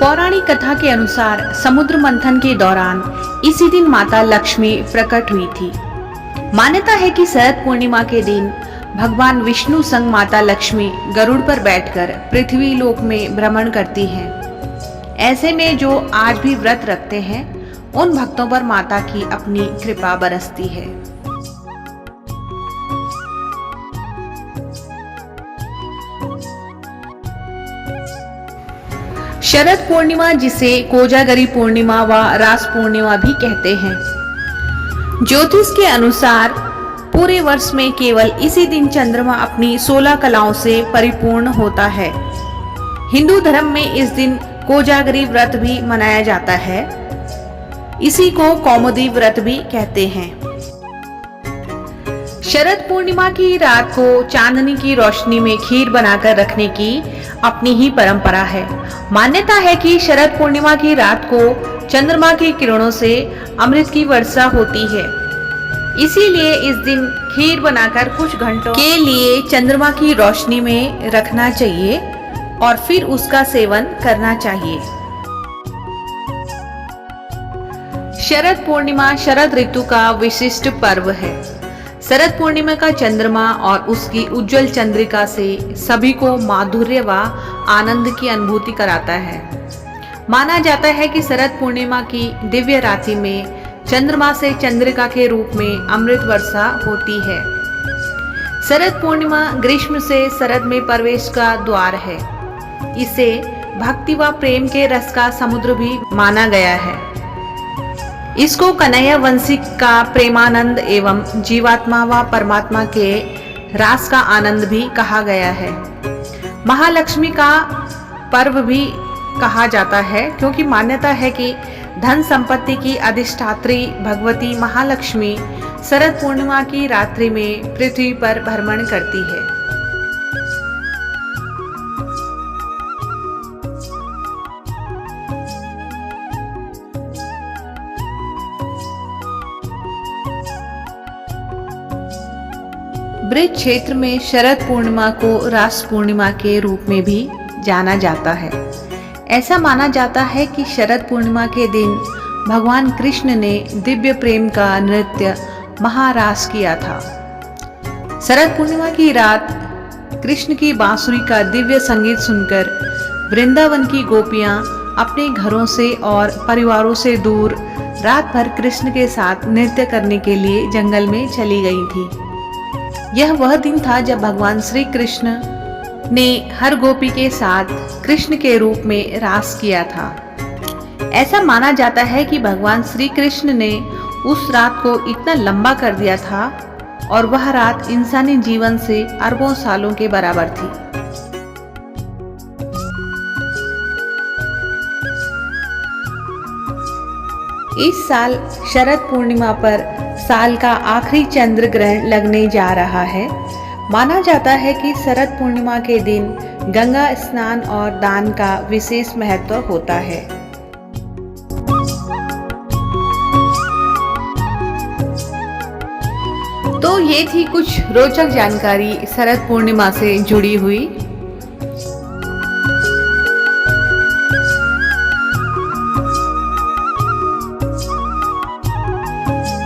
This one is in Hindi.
पौराणिक कथा के अनुसार समुद्र मंथन के दौरान इसी दिन माता लक्ष्मी प्रकट हुई थी। मान्यता है कि शरद पूर्णिमा के दिन भगवान विष्णु संग माता लक्ष्मी गरुड़ पर बैठकर पृथ्वी लोक में भ्रमण करती हैं। ऐसे में जो आज भी व्रत रखते हैं उन भक्तों पर माता की अपनी कृपा बरसती है। शरद पूर्णिमा, जिसे कोजागरी पूर्णिमा व रास पूर्णिमा भी कहते हैं, ज्योतिष के अनुसार पूरे वर्ष में केवल इसी दिन चंद्रमा अपनी 16 कलाओं से परिपूर्ण होता है। हिंदू धर्म में इस दिन कोजागरी व्रत भी मनाया जाता है। इसी को कौमुदी व्रत भी कहते हैं। शरद पूर्णिमा की रात को चांदनी की रोशनी में खीर बनाकर रखने की अपनी ही परंपरा है। मान्यता है कि शरद पूर्णिमा की रात को चंद्रमा की किरणों से अमृत की वर्षा होती है। इसीलिए इस दिन खीर बनाकर कुछ घंटों के लिए चंद्रमा की रोशनी में रखना चाहिए और फिर उसका सेवन करना चाहिए। शरद पूर्णिमा शरद ऋतु का विशिष्ट पर्व है। शरद पूर्णिमा का चंद्रमा और उसकी उज्जवल चंद्रिका से सभी को माधुर्य व आनंद की अनुभूति कराता है। माना जाता है कि शरद पूर्णिमा की दिव्य रात्रि में चंद्रमा से चंद्रिका के रूप में अमृत वर्षा होती है। शरद पूर्णिमा ग्रीष्म से शरद में प्रवेश का द्वार है। इसे भक्ति व प्रेम के रस का समुद्र भी माना गया है। इसको कन्हैया वंशी का प्रेमानंद एवं जीवात्मा व परमात्मा के रास का आनंद भी कहा गया है। महालक्ष्मी का पर्व भी कहा जाता है, क्योंकि मान्यता है कि धन संपत्ति की अधिष्ठात्री भगवती महालक्ष्मी शरद पूर्णिमा की रात्रि में पृथ्वी पर भ्रमण करती है। ब्रज क्षेत्र में शरद पूर्णिमा को रास पूर्णिमा के रूप में भी जाना जाता है। ऐसा माना जाता है कि शरद पूर्णिमा के दिन भगवान कृष्ण ने दिव्य प्रेम का नृत्य महारास किया था। शरद पूर्णिमा की रात कृष्ण की बांसुरी का दिव्य संगीत सुनकर वृंदावन की गोपियां अपने घरों से और परिवारों से दूर रात भर कृष्ण के साथ नृत्य करने के लिए जंगल में चली गई थी। यह वह दिन था जब भगवान श्री कृष्ण ने हर गोपी के साथ कृष्ण के रूप में रास किया था। ऐसा माना जाता है कि भगवान श्री कृष्ण ने उस रात को इतना लंबा कर दिया था और वह रात इंसानी जीवन से अरबों सालों के बराबर थी। इस साल शरद पूर्णिमा पर साल का आखिरी चंद्र ग्रहण लगने जा रहा है। माना जाता है कि शरद पूर्णिमा के दिन गंगा स्नान और दान का विशेष महत्व होता है। तो ये थी कुछ रोचक जानकारी शरद पूर्णिमा से जुड़ी हुई।